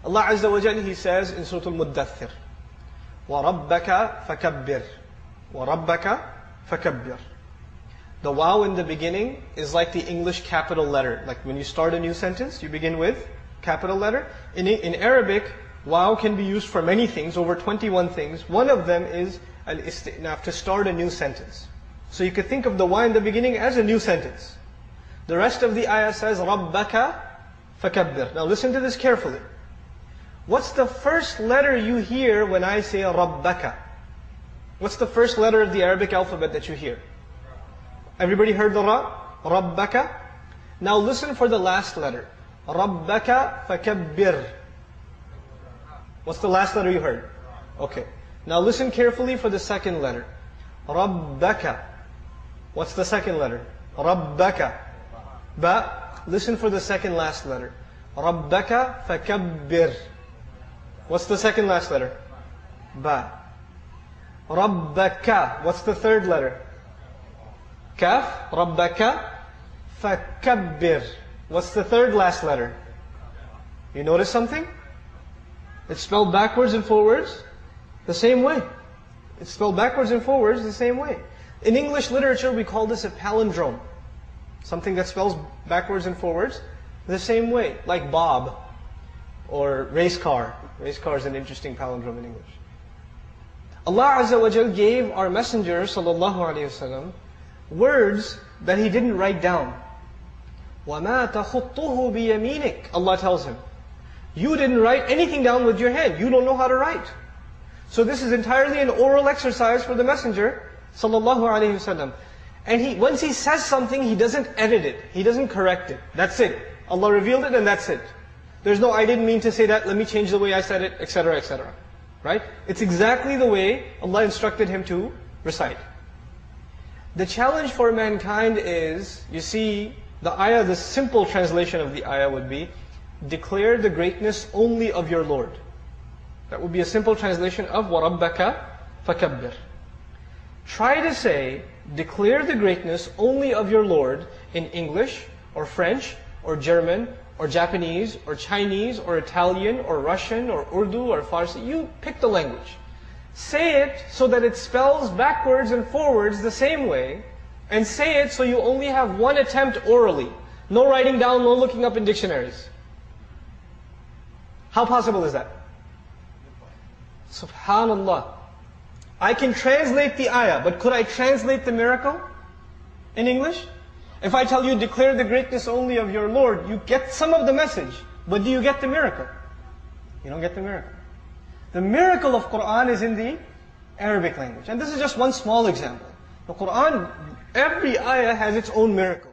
Allah Azza wa Jalla, He says in Surah Al-Muddathir, وَرَبَّكَ فَكَبِّرْ وَرَبَّكَ فَكَبِّرْ. The waw in the beginning is like the English capital letter. Like when you start a new sentence, you begin with capital letter. In Arabic, waw can be used for many things, over 21 things. One of them is al-isti'naf, to start a new sentence. So you could think of the waw in the beginning as a new sentence. The rest of the ayah says, رَبَّكَ فَكَبِّرْ. Now listen to this carefully. What's the first letter you hear when I say رَبَّكَ? What's the first letter of the Arabic alphabet that you hear? Everybody heard the ra? رَبَّكَ. Now listen for the last letter. رَبَّكَ فَكَبِّرْ. What's the last letter you heard? Okay. Now listen carefully for the second letter. رَبَّكَ. What's the second letter? رَبَّكَ. Ba. Listen for the second last letter. رَبَّكَ فَكَبِّرْ. What's the second last letter? Ba. رَبَّكَ. What's the third letter? Kaf. رَبَّكَ فَكَبِّرْ. What's the third last letter? You notice something? It's spelled backwards and forwards the same way. It's spelled backwards and forwards the same way. In English literature, we call this a palindrome. Something that spells backwards and forwards the same way. Like Bob or race car. Race car is an interesting palindrome in English. Allah Azza wa Jal gave our Messenger sallallahu alaihi wasallam words that he didn't write down. وَمَا تَخُطُّهُ بِيَمِينِكَ. Allah tells him, you didn't write anything down with your hand. You don't know how to write. So this is entirely an oral exercise for the Messenger sallallahu alaihi wasallam. And once he says something, he doesn't edit it. He doesn't correct it. That's it. Allah revealed it and that's it. There's no, I didn't mean to say that, let me change the way I said it, etc., etc. Right? It's exactly the way Allah instructed him to recite. The challenge for mankind is, you see, the ayah, the simple translation of the ayah would be, declare the greatness only of your Lord. That would be a simple translation of وَرَبَّكَ فَكَبِّرْ. Try to say, declare the greatness only of your Lord in English, or French, or German, or Japanese, or Chinese, or Italian, or Russian, or Urdu, or Farsi. You pick the language. Say it so that it spells backwards and forwards the same way, and say it so you only have one attempt orally. No writing down, no looking up in dictionaries. How possible is that? Subhanallah. I can translate the ayah, but could I translate the miracle in English? If I tell you, declare the greatness only of your Lord, you get some of the message, but do you get the miracle? You don't get the miracle. The miracle of Qur'an is in the Arabic language. And this is just one small example. The Qur'an, every ayah has its own miracle.